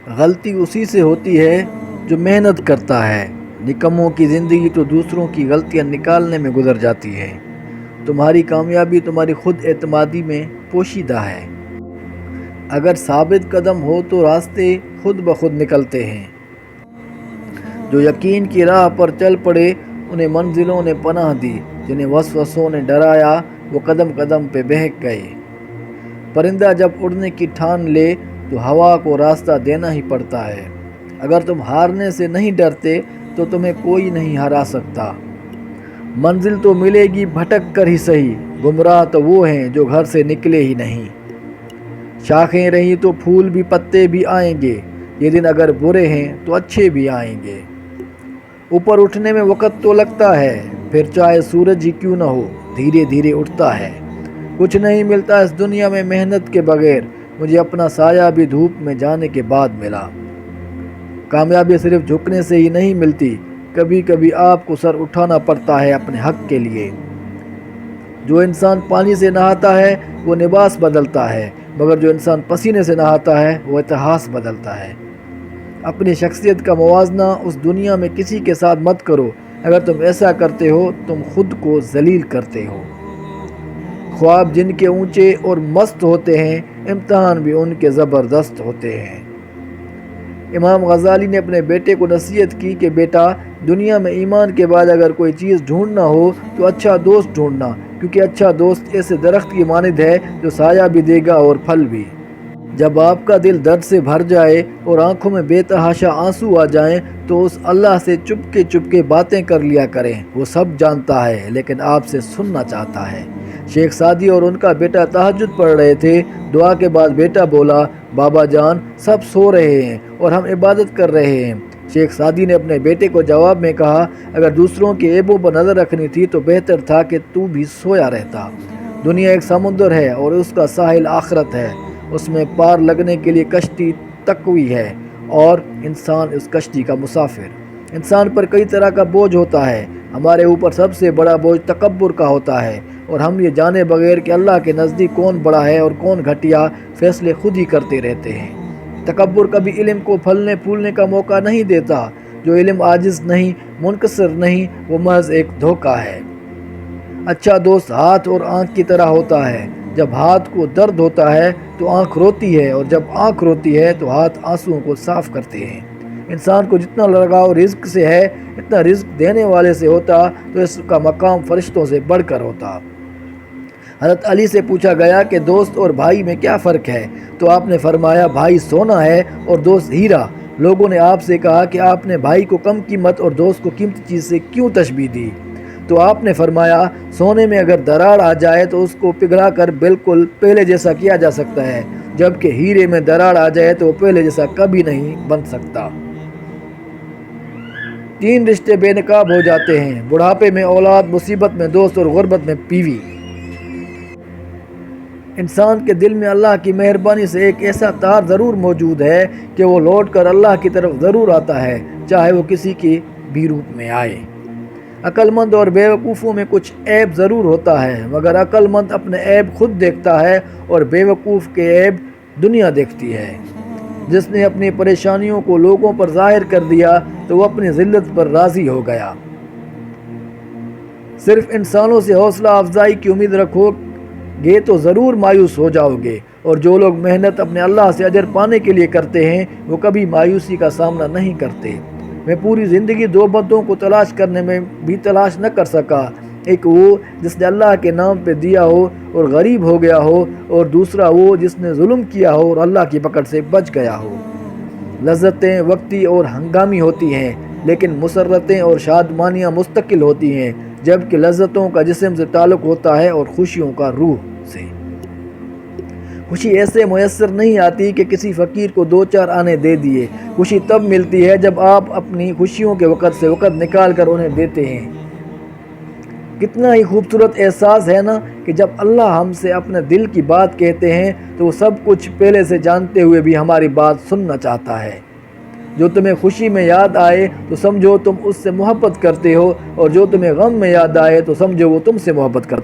غلطی اسی سے ہوتی ہے جو محنت کرتا ہے، نکموں کی زندگی تو دوسروں کی غلطیاں نکالنے میں گزر جاتی ہے۔ تمہاری کامیابی تمہاری خود اعتمادی میں پوشیدہ ہے۔ اگر ثابت قدم ہو تو راستے خود بخود نکلتے ہیں۔ جو یقین کی راہ پر چل پڑے انہیں منزلوں نے پناہ دی، جنہیں وسوسوں نے ڈرایا وہ قدم قدم پہ بہک گئے۔ پرندہ جب اڑنے کی ٹھان لے تو ہوا کو راستہ دینا ہی پڑتا ہے۔ اگر تم ہارنے سے نہیں ڈرتے تو تمہیں کوئی نہیں ہرا سکتا۔ منزل تو ملے گی بھٹک کر ہی صحیح، گمراہ تو وہ ہیں جو گھر سے نکلے ہی نہیں۔ شاخیں رہیں تو پھول بھی پتے بھی آئیں گے، یہ دن اگر برے ہیں تو اچھے بھی آئیں گے۔ اوپر اٹھنے میں وقت تو لگتا ہے، پھر چاہے سورج ہی کیوں نہ ہو دھیرے دھیرے اٹھتا ہے۔ کچھ نہیں ملتا اس دنیا میں محنت کے بغیر، مجھے اپنا سایہ بھی دھوپ میں جانے کے بعد ملا۔ کامیابی صرف جھکنے سے ہی نہیں ملتی، کبھی کبھی آپ کو سر اٹھانا پڑتا ہے اپنے حق کے لیے۔ جو انسان پانی سے نہاتا ہے وہ لباس بدلتا ہے، مگر جو انسان پسینے سے نہاتا ہے وہ اتہاس بدلتا ہے۔ اپنی شخصیت کا موازنہ اس دنیا میں کسی کے ساتھ مت کرو، اگر تم ایسا کرتے ہو تم خود کو ذلیل کرتے ہو۔ خواب جن کے اونچے اور مست ہوتے ہیں، امتحان بھی ان کے زبردست ہوتے ہیں۔ امام غزالی نے اپنے بیٹے کو نصیحت کی کہ بیٹا، دنیا میں ایمان کے بعد اگر کوئی چیز ڈھونڈنا ہو تو اچھا دوست ڈھونڈنا، کیونکہ اچھا دوست ایسے درخت کی مانند ہے جو سایہ بھی دے گا اور پھل بھی۔ جب آپ کا دل درد سے بھر جائے اور آنکھوں میں بے تحاشا آنسو آ جائیں تو اس اللہ سے چپکے باتیں کر لیا کریں، وہ سب جانتا ہے لیکن آپ سے سننا چاہتا ہے۔ شیخ سعدی اور ان کا بیٹا تہجد پڑھ رہے تھے، دعا کے بعد بیٹا بولا، بابا جان سب سو رہے ہیں اور ہم عبادت کر رہے ہیں۔ شیخ سعدی نے اپنے بیٹے کو جواب میں کہا، اگر دوسروں کے عیبوں پر نظر رکھنی تھی تو بہتر تھا کہ تو بھی سویا رہتا۔ دنیا ایک سمندر ہے اور اس کا ساحل آخرت ہے، اس میں پار لگنے کے لیے کشتی تقوی ہے اور انسان اس کشتی کا مسافر۔ انسان پر کئی طرح کا بوجھ ہوتا ہے، ہمارے اوپر سب سے بڑا بوجھ تکبر کا ہوتا ہے، اور ہم یہ جانے بغیر کہ اللہ کے نزدیک کون بڑا ہے اور کون گھٹیا، فیصلے خود ہی کرتے رہتے ہیں۔ تکبر کبھی علم کو پھلنے پھولنے کا موقع نہیں دیتا۔ جو علم عاجز نہیں، منکسر نہیں، وہ محض ایک دھوکہ ہے۔ اچھا دوست ہاتھ اور آنکھ کی طرح ہوتا ہے، جب ہاتھ کو درد ہوتا ہے تو آنکھ روتی ہے، اور جب آنکھ روتی ہے تو ہاتھ آنسوؤں کو صاف کرتے ہیں۔ انسان کو جتنا لگاؤ رزق سے ہے، اتنا رزق دینے والے سے ہوتا تو اس کا مقام فرشتوں سے بڑھ کر ہوتا۔ حضرت علی سے پوچھا گیا کہ دوست اور بھائی میں کیا فرق ہے؟ تو آپ نے فرمایا، بھائی سونا ہے اور دوست ہیرا۔ لوگوں نے آپ سے کہا کہ آپ نے بھائی کو کم قیمت اور دوست کو قیمتی چیز سے کیوں تشبیہ دی؟ تو آپ نے فرمایا، سونے میں اگر دراڑ آ جائے تو اس کو پگھلا کر بالکل پہلے جیسا کیا جا سکتا ہے، جبکہ ہیرے میں دراڑ آ جائے تو وہ پہلے جیسا کبھی نہیں بن سکتا۔ 3 رشتے بے نقاب ہو جاتے ہیں، بڑھاپے میں اولاد، مصیبت میں دوست اور غربت میں بیوی۔ انسان کے دل میں اللہ کی مہربانی سے ایک ایسا تار ضرور موجود ہے کہ وہ لوٹ کر اللہ کی طرف ضرور آتا ہے، چاہے وہ کسی کے بھی روپ میں آئے۔ عقل مند اور بیوقوفوں میں کچھ عیب ضرور ہوتا ہے، مگر عقل مند اپنے عیب خود دیکھتا ہے اور بیوقوف کے عیب دنیا دیکھتی ہے۔ جس نے اپنی پریشانیوں کو لوگوں پر ظاہر کر دیا تو وہ اپنی ذلت پر راضی ہو گیا۔ صرف انسانوں سے حوصلہ افزائی کی امید رکھو گے تو ضرور مایوس ہو جاؤ گے، اور جو لوگ محنت اپنے اللہ سے اجر پانے کے لیے کرتے ہیں وہ کبھی مایوسی کا سامنا نہیں کرتے۔ میں پوری زندگی 2 بندوں کو تلاش کرنے میں بھی تلاش نہ کر سکا، ایک وہ جس نے اللہ کے نام پہ دیا ہو اور غریب ہو گیا ہو، اور دوسرا وہ جس نے ظلم کیا ہو اور اللہ کی پکڑ سے بچ گیا ہو۔ لذتیں وقتی اور ہنگامی ہوتی ہیں، لیکن مسرتیں اور شادمانیاں مستقل ہوتی ہیں، جبکہ لذتوں کا جسم سے تعلق ہوتا ہے اور خوشیوں کا روح سے۔ خوشی ایسے میسر نہیں آتی کہ کسی فقیر کو 2-4 آنے دے دیے، خوشی تب ملتی ہے جب آپ اپنی خوشیوں کے وقت سے وقت نکال کر انہیں دیتے ہیں۔ کتنا ہی خوبصورت احساس ہے نا کہ جب اللہ ہم سے اپنے دل کی بات کہتے ہیں تو وہ سب کچھ پہلے سے جانتے ہوئے بھی ہماری بات سننا چاہتا ہے۔ جو تمہیں خوشی میں یاد آئے تو سمجھو تم اس سے محبت کرتے ہو، اور جو تمہیں غم میں یاد آئے تو سمجھو وہ تم سے محبت کرتا ہے۔